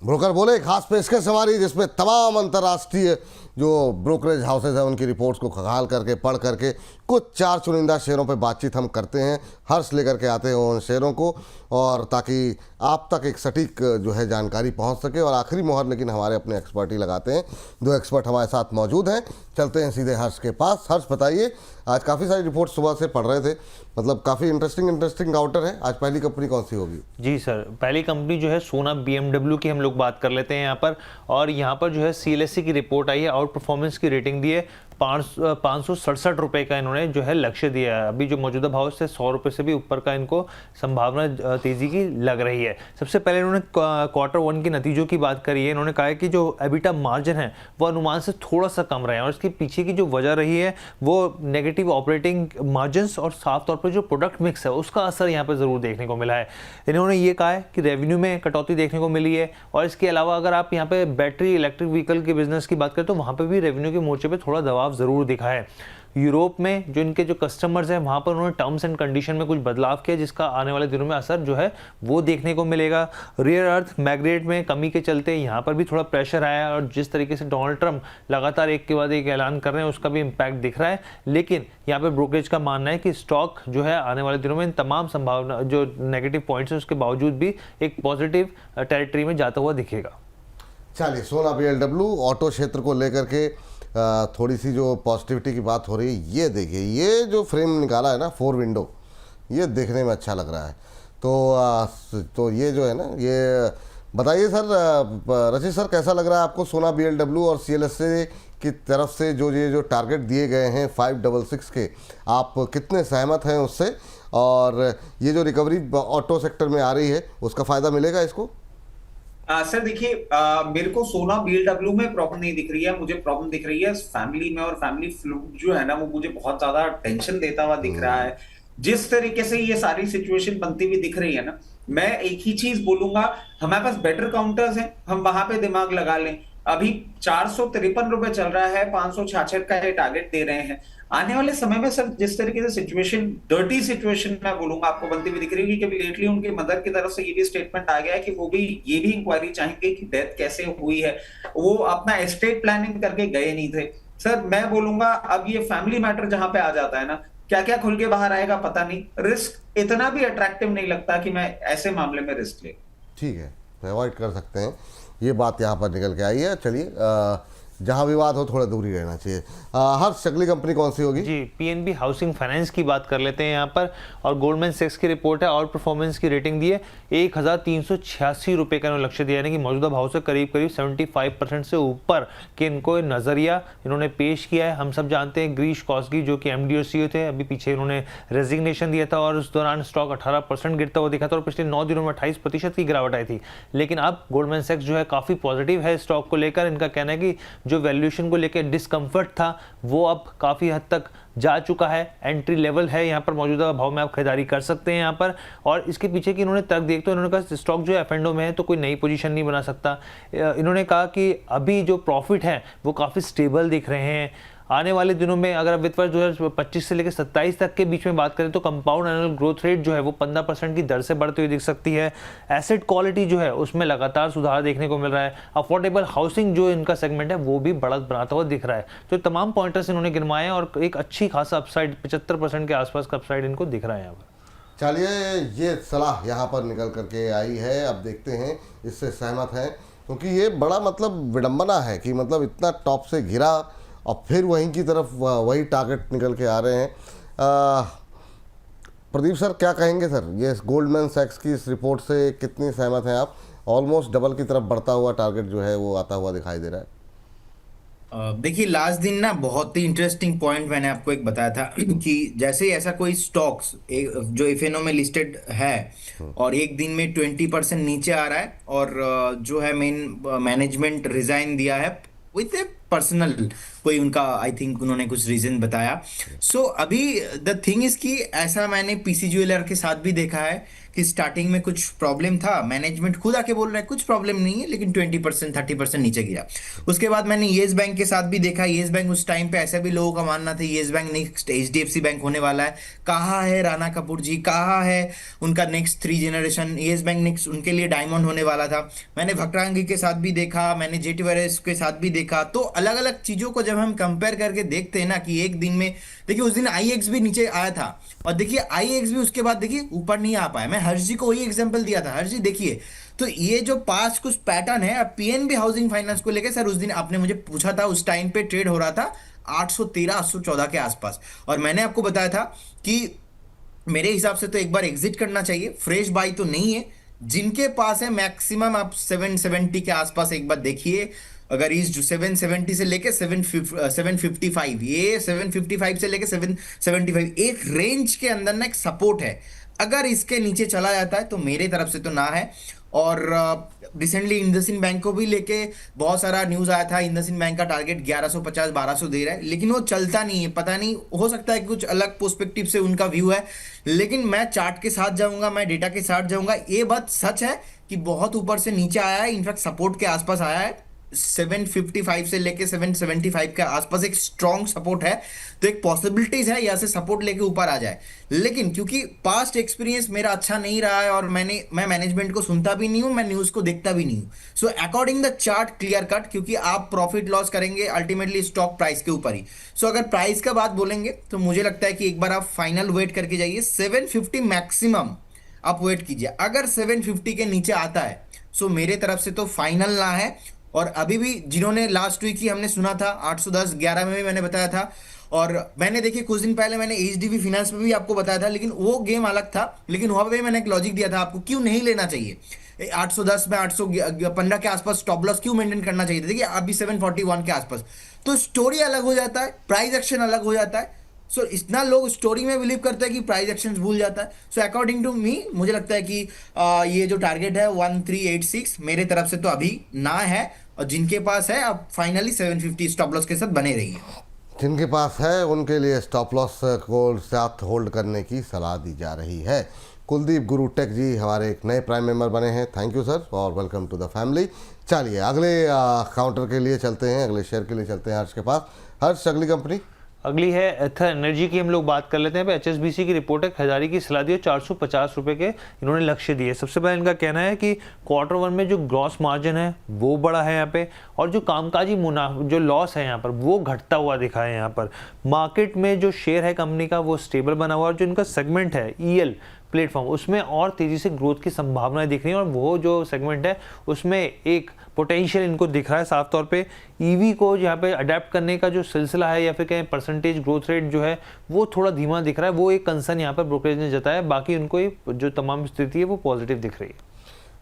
Broker बोले खास पेशकश हमारी जिसमें तमाम अंतर्राष्ट्रीय जो ब्रोकरेज हाउसेज हैं उनकी रिपोर्ट्स को खंगाल करके पढ़ करके कुछ 4 चुनिंदा शेयरों पर बातचीत हम करते हैं, हर्ष लेकर के आते हैं उन शेयरों को, और ताकि आप तक एक सटीक जो है जानकारी पहुंच सके। और आखिरी मोहर लेकिन हमारे अपने एक्सपर्ट ही लगाते हैं। 2 एक्सपर्ट हमारे साथ मौजूद हैं, चलते हैं सीधे हर्ष के पास। हर्ष बताइए, आज काफ़ी सारी रिपोर्ट सुबह से पढ़ रहे थे, मतलब काफ़ी इंटरेस्टिंग काउंटर है। आज पहली कंपनी कौन सी होगी? जी सर, पहली कंपनी जो है सोना BMW की हम लोग बात कर लेते हैं यहाँ पर। और यहाँ पर जो है CLSC की रिपोर्ट आई है, आउट परफॉर्मेंस की रेटिंग दी है, 567 रुपये का इन्होंने जो है लक्ष्य दिया है। अभी जो मौजूदा भाव से 100 रुपये से भी ऊपर का इनको संभावना तेजी की लग रही है। सबसे पहले इन्होंने Q1 के नतीजों की बात करी है। इन्होंने कहा है कि जो EBITDA मार्जिन है वो अनुमान से थोड़ा सा कम रहे हैं, और इसके पीछे की जो वजह रही है वो नेगेटिव ऑपरेटिंग मार्जिन और साफ तौर पर जो प्रोडक्ट मिक्स है उसका असर यहाँ पर ज़रूर देखने को मिला है। इन्होंने ये कहा है कि रेवेन्यू में कटौती देखने को मिली है, और इसके अलावा अगर आप यहाँ पे बैटरी इलेक्ट्रिक व्हीकल के बिजनेस की बात करें तो वहाँ पे भी रेवेन्यू के मोर्चे पे थोड़ा दबाव ज़रूर दिखा है। यूरोप में जो इनके जो कस्टमर्स हैं वहाँ पर उन्होंने टर्म्स एंड कंडीशन में कुछ बदलाव किया, जिसका आने वाले दिनों में असर जो है वो देखने को मिलेगा। रेयर अर्थ मैग्नेट में कमी के चलते यहाँ पर भी थोड़ा प्रेशर आया, और जिस तरीके से डोनाल्ड ट्रंप लगातार एक के बाद एक ऐलान कर रहे हैं उसका भी इम्पैक्ट दिख रहा है। लेकिन यहाँ पर ब्रोकरेज का मानना है कि स्टॉक जो है आने वाले दिनों में इन तमाम संभावना जो नेगेटिव पॉइंट्स हैं उसके बावजूद भी एक पॉजिटिव टेरिटरी में जाता हुआ दिखेगा। चलिए, सोना BLW ऑटो क्षेत्र को लेकर के थोड़ी सी जो पॉजिटिविटी की बात हो रही है, ये देखिए, ये जो फ्रेम निकाला है ना 4 विंडो, ये देखने में अच्छा लग रहा है। तो ये जो है ना, ये बताइए सर, रचित सर, कैसा लग रहा है आपको सोना BLW और CLSC की तरफ से जो टारगेट दिए गए हैं 566 के, आप कितने सहमत हैं उससे? और ये जो रिकवरी ऑटो सेक्टर में आ रही है उसका फ़ायदा मिलेगा इसको? सर देखिए, मेरे को सोना BLW में प्रॉब्लम नहीं दिख रही है, मुझे प्रॉब्लम दिख रही है फैमिली में, और फैमिली फ्लूट जो है ना वो मुझे बहुत ज्यादा टेंशन देता हुआ दिख रहा है। जिस तरीके से ये सारी सिचुएशन बनती हुई दिख रही है ना, मैं एक ही चीज बोलूंगा, हमारे पास बेटर काउंटर्स हैं, हम वहां पे दिमाग लगा लें। अभी 453 रुपए चल रहा है, 566 का ये टारगेट दे रहे हैं। आने वाले समय में सर जिस तरीके से सिचुएशन, डर्टी सिचुएशन मैं बोलूंगा आपको बनती हुई दिख रही है, क्योंकि लेटली उनके मदर की तरफ से ये भी स्टेटमेंट आ गया है कि वो भी ये भी इंक्वायरी चाहेंगे कि डेथ कैसे हुई है। वो अपना एस्टेट प्लानिंग करके गए नहीं थे। सर मैं बोलूंगा अब ये फैमिली मैटर जहां पे आ जाता है ना, क्या क्या खुल के बाहर आएगा पता नहीं। रिस्क इतना भी अट्रैक्टिव नहीं लगता कि मैं ऐसे मामले में रिस्क ले। ठीक है, अवॉइड कर सकते हैं, ये बात यहाँ पर निकल के आई है। चलिए, जहाँ विवाद हो थोड़ा दूरी रहना चाहिए। हर्ष, अगली कंपनी कौन सी होगी? जी, PNB हाउसिंग फाइनेंस की बात कर लेते हैं यहाँ पर। और गोल्डमैन सैक्स की रिपोर्ट है, आउट परफॉर्मेंस की रेटिंग दी है, 1386 रुपये का इन्होंने लक्ष्य दिया, यानी कि मौजूदा भाव से करीब 75% से ऊपर के इनको नज़रिया इन्होंने पेश किया है। हम सब जानते हैं ग्रीश कॉस्गी जो कि MD और CEO थे, अभी पीछे इन्होंने रेजिग्नेशन दिया था, और उस दौरान स्टॉक 18% गिरता हुआ दिखा था, और पिछले 9 दिनों में 28% की गिरावट आई थी। लेकिन अब गोल्डमैन सैक्स जो है काफ़ी पॉजिटिव है स्टॉक को लेकर। इनका कहना है कि जो वैल्यूएशन को लेकर डिस्कम्फर्ट था वो अब काफ़ी हद तक जा चुका है, एंट्री लेवल है यहाँ पर, मौजूदा भाव में आप खरीदारी कर सकते हैं यहाँ पर। और इसके पीछे की इन्होंने तर्क देखते हुए इन्होंने कहा स्टॉक जो एफ एंडो में है तो कोई नई पोजीशन नहीं बना सकता। इन्होंने कहा कि अभी जो प्रॉफिट है वो काफ़ी स्टेबल दिख रहे हैं। आने वाले दिनों में अगर वित्त वर्ष 2025 से लेकर 27 तक के बीच में बात करें तो कंपाउंड एनुअल ग्रोथ रेट जो है वो 15% की दर से बढ़ती हुई दिख सकती है। एसेट क्वालिटी जो है उसमें लगातार सुधार देखने को मिल रहा है। अफोर्डेबल हाउसिंग जो इनका सेगमेंट है वो भी बढ़त बनाता हुआ दिख रहा है। तो तमाम पॉइंटर्स इन्होंने गिनवाए हैं, और एक अच्छी खासा अपसाइड 75% के आसपास का अपसाइड इनको दिख रहा है यहाँ पर। चलिए, ये सलाह यहाँ पर निकल करके आई है, अब देखते हैं इससे सहमत हैं, क्योंकि ये बड़ा मतलब विडंबना है कि मतलब इतना टॉप से घिरा और फिर वहीं की तरफ वही टारगेट निकल के आ रहे हैं। प्रदीप सर, क्या कहेंगे सर, ये गोल्डमैन सैक्स की इस रिपोर्ट से कितनी सहमत हैं आप? ऑलमोस्ट डबल की तरफ बढ़ता हुआ टारगेट जो है वो आता हुआ दिखाई दे रहा है। देखिए, लास्ट दिन ना बहुत ही इंटरेस्टिंग पॉइंट मैंने आपको एक बताया था कि जैसे ही ऐसा कोई स्टॉक्स जो इफेनो में लिस्टेड है और एक दिन में 20% नीचे आ रहा है, और जो है मेन मैनेजमेंट रिजाइन दिया है विथ ए पर्सनल कोई उनका आई थिंक उन्होंने कुछ रीजन बताया। सो अभी द थिंग इज कि ऐसा मैंने पीसी ज्वेलर के साथ भी देखा है कि स्टार्टिंग में कुछ प्रॉब्लम था, मैनेजमेंट खुद आके बोल रहा है कुछ प्रॉब्लम नहीं है, लेकिन 20% 30% नीचे गिरा। उसके बाद मैंने येस बैंक के साथ भी देखा, येस बैंक उस टाइम पे ऐसा भी लोगों का मानना था yes bank next HDFC bank होने वाला है। कहाँ है राणा कपूर जी, कहाँ है उनका next 3 generation, yes bank next उनके लिए डायमंड होने वाला था। मैंने भक्रांगी के साथ भी देखा, मैंने जेटीवाईएस के साथ भी देखा। तो अलग अलग चीजों को जब हम कंपेयर करके देखते हैं ना कि एक दिन में देखिए उस दिन आईएक्स भी नीचे आया था और देखिए आईएक्स भी उसके बाद देखिए ऊपर नहीं आ पाया। मैं हर्ष जी को वही एग्जांपल दिया था, हर्ष जी देखिए तो ये जो पास कुछ पैटर्न है। अब पीएनबी हाउसिंग फाइनेंस को लेकर सर उस दिन आपने मुझे पूछा था, उस टाइम पे ट्रेड हो रहा था 813 814 के आसपास, और मैंने आपको बताया था कि मेरे हिसाब से तो एक बार एग्जिट करना चाहिए, फ्रेश बाई तो नहीं है। जिनके पास है मैक्सिमम आप 770 के आसपास एक बार देखिए। अगर इस 770 से लेके 755, ये 755 से लेके 775 एक रेंज के अंदर ना एक सपोर्ट है। अगर इसके नीचे चला जाता है तो मेरे तरफ से तो ना है। और रिसेंटली इंडसइंड बैंक को भी लेके बहुत सारा न्यूज आया था, इंडसइंड बैंक का टारगेट 1150 1200 दे रहा है, लेकिन वो चलता नहीं है। पता नहीं, हो सकता है कि कुछ अलग पर्सपेक्टिव से उनका व्यू है, लेकिन मैं चार्ट के साथ जाऊंगा, मैं डेटा के साथ जाऊंगा। ये बात सच है कि बहुत ऊपर से नीचे आया है, इनफैक्ट सपोर्ट के आसपास आया है। 755 से लेके 775 के आसपास एक स्ट्रॉन्ग सपोर्ट है, तो एक पॉसिबिलिटीज है यहाँ से सपोर्ट लेके ऊपर आ जाए। लेकिन क्योंकि पास्ट एक्सपीरियंस मेरा अच्छा नहीं रहा है और मैं मैनेजमेंट को सुनता भी नहीं हूं, मैं न्यूज को देखता भी नहीं हूं, so according the chart clear cut, क्योंकि आप प्रॉफिट लॉस करेंगे अल्टीमेटली स्टॉक प्राइस के ऊपर ही। सो अगर प्राइस का बात बोलेंगे तो मुझे लगता है कि एक बार आप फाइनल वेट करके जाइए, 750 मैक्सिमम आप वेट कीजिए। अगर 750 के नीचे आता है सो मेरे तरफ से तो फाइनल ना है। और अभी भी जिन्होंने लास्ट वीक ही हमने सुना था 810 11 में भी मैंने बताया था, और मैंने देखिए कुछ दिन पहले मैंने एचडीबी फाइनेंस में भी आपको बताया था, लेकिन वो गेम अलग था। लेकिन वहां पे मैंने एक लॉजिक दिया था आपको क्यों नहीं लेना चाहिए 810 में 815 के आसपास स्टॉप लॉस क्यों मेंटेन करना चाहिए। देखिए अभी 741 के आसपास, तो स्टोरी अलग हो जाता है, प्राइस एक्शन अलग हो जाता है। सो इतना लोग स्टोरी में बिलीव करते हैं कि प्राइस एक्शंस भूल जाता है। सो अकॉर्डिंग टू मी मुझे लगता है कि ये जो टारगेट है 1386 मेरे तरफ से तो अभी ना है, और जिनके पास है अब फाइनली 750 स्टॉप लॉस के साथ बने रहिए। जिनके पास है उनके लिए स्टॉप लॉस को साथ होल्ड करने की सलाह दी जा रही है। कुलदीप गुरु टेक जी हमारे एक नए प्राइम मेंबर बने हैं, थैंक यू सर और वेलकम टू द फैमिली। चलिए अगले काउंटर के लिए चलते हैं, अगले शेयर के लिए चलते हैं हर्ष के पास। हर्ष, अगली कंपनी अगली है एथर एनर्जी की हम लोग बात कर लेते हैं। एचएसबीसी की रिपोर्ट है, खजारी की सलाह दी है, 450 रुपये के इन्होंने लक्ष्य दिए। सबसे पहले इनका कहना है कि क्वार्टर वन में जो ग्रॉस मार्जिन है वो बड़ा है यहाँ पे, और जो कामकाजी मुनाफा जो लॉस है यहाँ पर वो घटता हुआ दिखा है। यहाँ पर मार्केट में जो शेयर है कंपनी का वो स्टेबल बना हुआ, और जो इनका सेगमेंट है ईएल प्लेटफॉर्म उसमें और तेज़ी से ग्रोथ की संभावनाएं दिख रही हैं, और वो जो सेगमेंट है उसमें एक पोटेंशियल इनको दिख रहा है साफ तौर पे। ईवी को यहाँ पे अडेप्ट करने का जो सिलसिला है या फिर कहें परसेंटेज ग्रोथ रेट जो है वो थोड़ा धीमा दिख रहा है, वो एक कंसर्न यहाँ पर ब्रोकरेज ने जताया। बाकी उनको ये जो तमाम स्थिति है वो पॉजिटिव दिख रही है।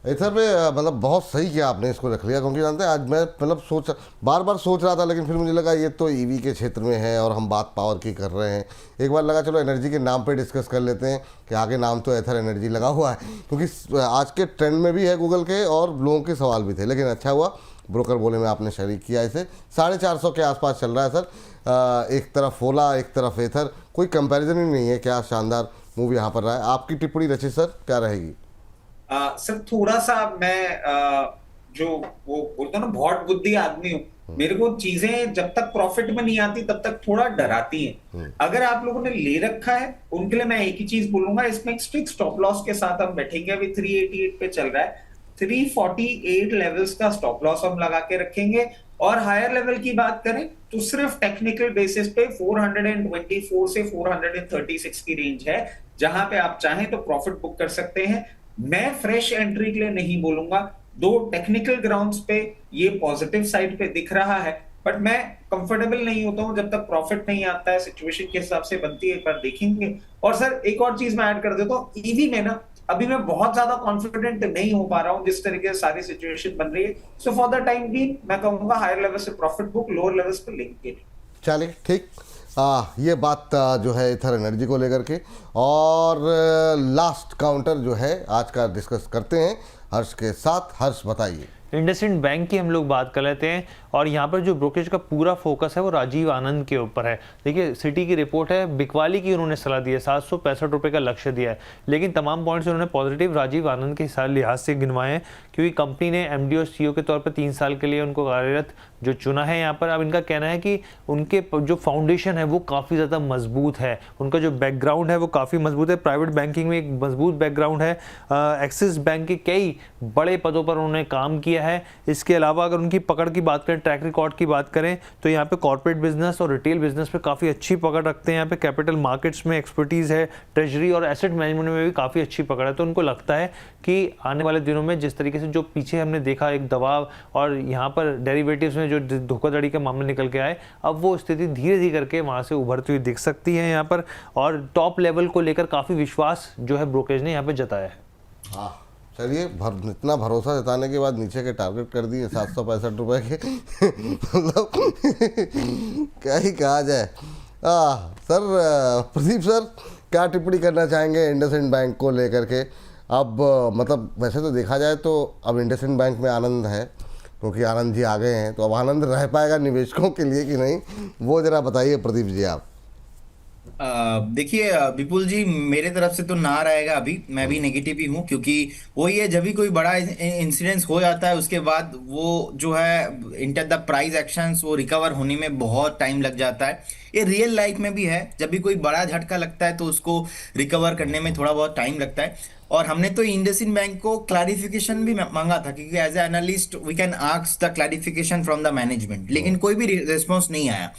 इधर पे मतलब बहुत सही किया आपने इसको रख लिया, क्योंकि जानते हैं आज मैं मतलब बार बार सोच रहा था, लेकिन फिर मुझे लगा ये तो ईवी के क्षेत्र में है और हम बात पावर की कर रहे हैं। एक बार लगा चलो एनर्जी के नाम पे डिस्कस कर लेते हैं कि आगे नाम तो एथर एनर्जी लगा हुआ है, क्योंकि आज के ट्रेंड में भी है गूगल के और लोगों के सवाल भी थे। लेकिन अच्छा हुआ ब्रोकर बोले में आपने शरीक किया इसे। 450 के आसपास चल रहा है सर, एक तरफ ओला एक तरफ एथर, कोई कंपैरिजन ही नहीं है। क्या शानदार मूव यहाँ पर रहा है। आपकी टिप्पणी रचित सर क्या रहेगी? सर थोड़ा सा मैं जो वो बोलता हूँ ना बहुत बुद्धि आदमी हूँ, मेरे को चीजें जब तक प्रॉफिट में नहीं आती तब तक थोड़ा डराती हैं। अगर आप लोगों ने ले रखा है उनके लिए मैं एक ही चीज बोलूंगा, इसमें एक स्ट्रिक्ट स्टॉप लॉस के साथ हम बैठेंगे। अभी 388 पे चल रहा है, 348 लेवल्स का स्टॉप लॉस हम लगा के रखेंगे। और हायर लेवल की बात करें तो सिर्फ टेक्निकल बेसिस पे 424 से 436 की रेंज है, जहां पे आप चाहें तो प्रॉफिट बुक कर सकते हैं। मैं फ्रेश एंट्री के लिए नहीं बोलूंगा, दो टेक्निकल ग्राउंड्स पे ये पॉजिटिव साइड पे दिख रहा है, बट मैं कंफर्टेबल नहीं होता हूं जब तक प्रॉफिट नहीं आता है। सिचुएशन के हिसाब से बनती है, एक बार देखेंगे। और सर एक और चीज मैं ऐड कर देता हूं, ईवी में ना अभी मैं बहुत ज्यादा कॉन्फिडेंट नहीं हो पा रहा हूं जिस तरीके से सारी सिचुएशन बन रही है। So for the time being मैं कहूंगा हायर लेवल से प्रॉफिट बुक, लोअर लेवल्स पे लेंगे। चलिए ठीक, ये बात जो है इथर एनर्जी को लेकर के। और लास्ट काउंटर जो है आज का डिस्कस करते हैं हर्ष के साथ। हर्ष बताइए। इंडसइंड बैंक की हम लोग बात कर लेते हैं और यहाँ पर जो ब्रोकरेज का पूरा फोकस है वो राजीव आनंद के ऊपर है। देखिए सिटी की रिपोर्ट है, बिकवाली की उन्होंने सलाह दी है, 765 रुपये का लक्ष्य दिया है, लेकिन तमाम पॉइंट्स उन्होंने पॉजिटिव राजीव आनंद के लिहाज से गिनवाए हैं, क्योंकि कंपनी ने एमडी और सीईओ के तौर पर 3 साल के लिए उनको कार्यरत जो चुना है यहाँ पर। अब इनका कहना है कि उनके जो फाउंडेशन है वो काफ़ी ज़्यादा मजबूत है, उनका जो बैकग्राउंड है वो काफ़ी मजबूत है, प्राइवेट बैंकिंग में एक मजबूत बैकग्राउंड है, एक्सिस बैंक के कई बड़े पदों पर उन्होंने काम किया है। इसके अलावा अगर उनकी पकड़ की बात करें, ट्रैक रिकॉर्ड की बात करें, तो यहाँ पे कॉर्पोरेट बिजनेस और रिटेल बिजनेस पे काफ़ी अच्छी पकड़ रखते हैं। यहाँ पे कैपिटल मार्केट्स में एक्सपर्टीज़ है, ट्रेजरी और एसेट मैनेजमेंट में भी काफ़ी अच्छी पकड़ है। तो उनको लगता है कि आने वाले दिनों में जिस तरीके से जो पीछे हमने देखा एक दबाव और यहाँ पर डेरिवेटिव्स में जो धोखाधड़ी का मामला निकल के आए, अब वो स्थिति धीरे धीरे करके वहाँ से उभरती हुई दिख सकती है यहाँ पर, और टॉप लेवल को लेकर काफ़ी विश्वास जो है ब्रोकरेज ने यहाँ पे जताया है। हाँ चलिए, इतना भरोसा जताने के बाद नीचे के टारगेट कर दिए 765 रुपये के मतलब क्या ही कहा जाए। सर प्रदीप सर क्या टिप्पणी करना चाहेंगे इंडसइंड बैंक को लेकर के? अब मतलब वैसे तो देखा जाए तो अब इंडसइंड बैंक में आनंद है, क्योंकि आनंद जी आ गए हैं, तो अब आनंद रह पाएगा निवेशकों के लिए कि नहीं, वो जरा बताइए प्रदीप जी आप। देखिए विपुल जी, मेरे तरफ से तो ना रहेगा। अभी मैं भी नेगेटिव ही हूँ, क्योंकि वही है, जब भी कोई बड़ा इंसिडेंस हो जाता है उसके बाद वो जो है इंटर द प्राइस एक्शंस वो रिकवर होने में बहुत टाइम लग जाता है। ये रियल लाइफ में भी है, जब भी कोई बड़ा झटका लगता है तो उसको रिकवर करने में थोड़ा बहुत टाइम लगता है। और हमने तो इंडसइंड बैंक को क्लैरिफिकेशन भी मांगा था, क्योंकि as a analyst we can ask the clarification from the management, लेकिन कोई भी रिस्पॉन्स नहीं आया।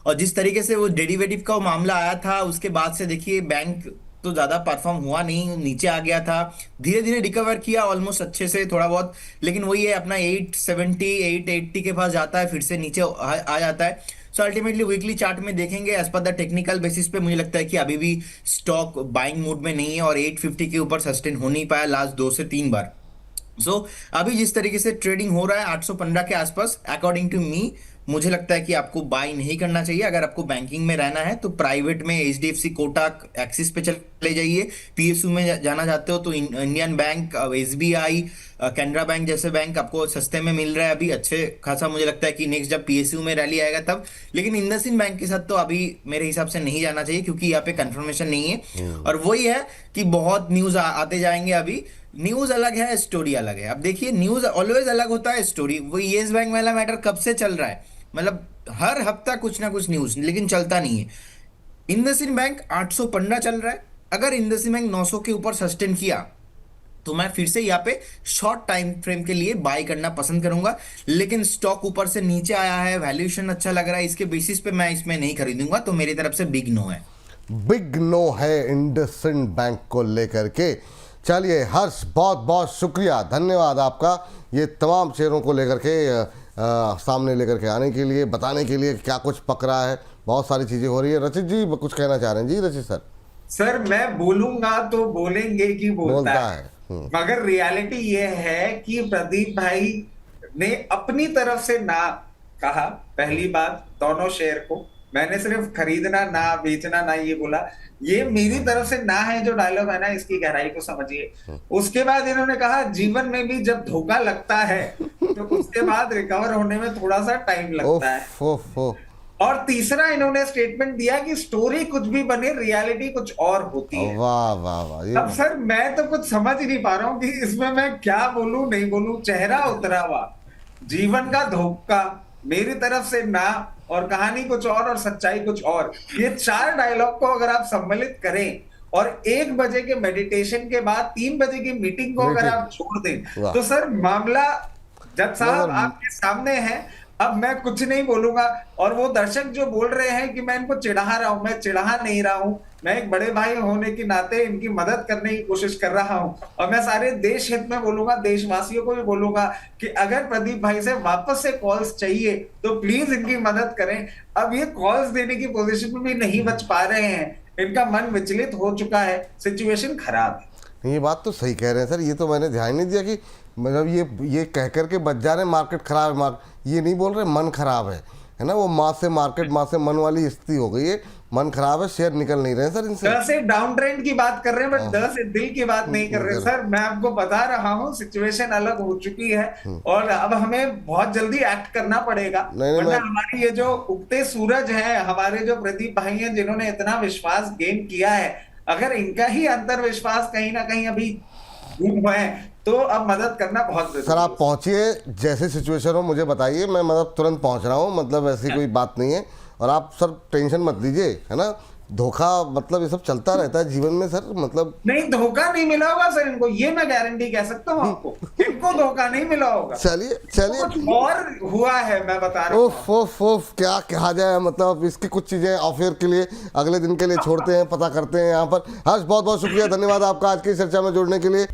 और जिस तरीके से वो डेरिवेटिव का मामला आया था उसके बाद से देखिए बैंक तो ज्यादा परफॉर्म हुआ नहीं, नीचे आ गया था, धीरे धीरे रिकवर किया ऑलमोस्ट अच्छे से थोड़ा बहुत, लेकिन वही है अपना 870 880 के पास जाता है, फिर से नीचे आ जाता है। सो अल्टीमेटली वीकली चार्ट में देखेंगे as per the technical basis पे मुझे लगता है कि अभी भी स्टॉक बाइंग मूड में नहीं है और 850 के ऊपर सस्टेन हो नहीं पाया लास्ट 2 से 3 बार। अभी जिस तरीके से ट्रेडिंग हो रहा है 815 के आसपास, अकॉर्डिंग टू मी मुझे लगता है कि आपको बाय नहीं करना चाहिए। अगर आपको बैंकिंग में रहना है तो प्राइवेट में HDFC, कोटक, एक्सिस पे चले जाइए। PSU में जाना चाहते हो तो Indian bank, SBI, Canara bank जैसे बैंक आपको सस्ते में मिल रहा है अभी अच्छे खासा। मुझे लगता है कि नेक्स्ट जब PSU में रैली आएगा तब, लेकिन इंडसइंड बैंक के साथ तो अभी मेरे हिसाब से नहीं जाना चाहिए, क्योंकि यहाँ पे कंफर्मेशन नहीं है। और वही है कि बहुत न्यूज आते जाएंगे, अभी न्यूज अलग है स्टोरी अलग है। अब देखिए न्यूज ऑलवेज अलग होता है, स्टोरी वो येस बैंक वाला मैटर कब से चल रहा है, मतलब हर हफ्ता कुछ ना कुछ न्यूज, लेकिन चलता नहीं है। इंडसइंड बैंक 815 चल रहा है, अगर इंडसइंड बैंक 900 के ऊपर सस्टेन किया तो मैं फिर से यहाँ पे शॉर्ट टाइम फ्रेम के लिए बाय करना पसंद करूंगा। लेकिन स्टॉक ऊपर से नीचे आया है, वैल्यूएशन अच्छा लग रहा है, इसके बेसिस पे मैं इसमें नहीं खरीदूंगा, तो मेरी तरफ से बिग नो है। बिग नो है इंडसइंड बैंक को लेकर के। चलिए हर्ष, बहुत बहुत शुक्रिया, धन्यवाद आपका ये तमाम शेयरों को लेकर के सामने लेकर के आने के लिए, बताने के लिए क्या कुछ पक रहा है, बहुत सारी चीज़ें हो रही है। रचित जी कुछ कहना चाह रहे हैं? जी रचित सर। सर मैं बोलूंगा तो बोलेंगे कि बोलता है। मगर रियलिटी ये है कि प्रदीप भाई ने अपनी तरफ से ना कहा। पहली बात, दोनों शेयर को मैंने सिर्फ खरीदना ना बेचना ना ये बोला, ये मेरी तरफ से ना है। जो डायलॉग है ना, इसकी गहराई को समझिए। उसके बाद इन्होंने कहा जीवन में भी जब धोखा लगता है तो उसके बाद रिकवर होने में थोड़ा सा टाइम लगता है। और तीसरा इन्होंने स्टेटमेंट दिया कि स्टोरी कुछ भी बने, रियलिटी कुछ और होती है। वाह वाह वाह। अब सर मैं तो कुछ समझ ही नहीं पा रहा हूं कि इसमें मैं क्या बोलूं नहीं बोलूं। चेहरा उतरा हुआ, जीवन का धोखा, मेरी तरफ से ना, और कहानी कुछ और सच्चाई कुछ और। ये 4 डायलॉग को अगर आप सम्मिलित करें और 1 बजे के मेडिटेशन के बाद 3 बजे की मीटिंग को अगर आप छोड़ दें तो सर मामला जज साहब आपके सामने है। अब मैं कुछ नहीं बोलूंगा। और वो दर्शक जो बोल रहे हैं कि मैं इनको चिढ़ा रहा हूं, मैं चिढ़ा नहीं रहा हूं। मैं एक बड़े भाई होने के नाते इनकी मदद करने की कोशिश कर रहा हूं। और मैं सारे देश हित में बोलूंगा, देशवासियों को भी बोलूंगा कि अगर प्रदीप भाई से वापस से कॉल्स चाहिए तो प्लीज इनकी मदद करें। अब ये कॉल्स देने की पोजीशन में भी नहीं बच पा रहे हैं, इनका मन विचलित हो चुका है, सिचुएशन खराब है। ये बात तो सही कह रहे हैं सर, ये तो मैंने ध्यान नहीं दिया कि मतलब ये कह करके बच जा रहे हैं मार्केट खराब है, ये नहीं बोल रहे मन खराब है ना। वो माँ से मार्केट, माँ से मन वाली स्थिति हो गई है मन खराब है, शेयर निकल नहीं रहे सर इनसे। द से डाउन ट्रेंड की बात कर रहे हैं, बट द से दिल की बात नहीं कर रहे सर। मैं आपको बता रहा हूँ सिचुएशन अलग हो चुकी है और अब हमें बहुत जल्दी एक्ट करना पड़ेगा, वरना हमारी ये जो उगते सूरज हैं, हमारे जो प्रदीप भाई हैं जिन्होंने इतना विश्वास गेन किया है, अगर इनका ही अंतर्विश्वास कहीं ना कहीं अभी डूब है तो अब मदद करना बहुत जरूरी है। सर आप पहुंचिए, जैसे सिचुएशन हो मुझे बताइए, मैं मतलब तुरंत पहुंच रहा हूं, मतलब ऐसी कोई बात नहीं है। और आप सर टेंशन मत लीजिए, है ना, धोखा मतलब ये सब चलता रहता है जीवन में सर, मतलब नहीं धोखा नहीं मिला होगा सर इनको, ये मैं गारंटी कह सकता हूँ आपको, इनको धोखा नहीं मिला होगा। चलिए कुछ और हुआ है, मैं बता रहा हूँ। ओफ ओफ ओफ, क्या कहा जाए, मतलब इसकी कुछ चीज़ें ऑफ एयर के लिए अगले दिन के लिए छोड़ते हैं, पता करते हैं यहाँ पर। हर्ष बहुत बहुत शुक्रिया, धन्यवाद आपका आज की चर्चा में जुड़ने के लिए।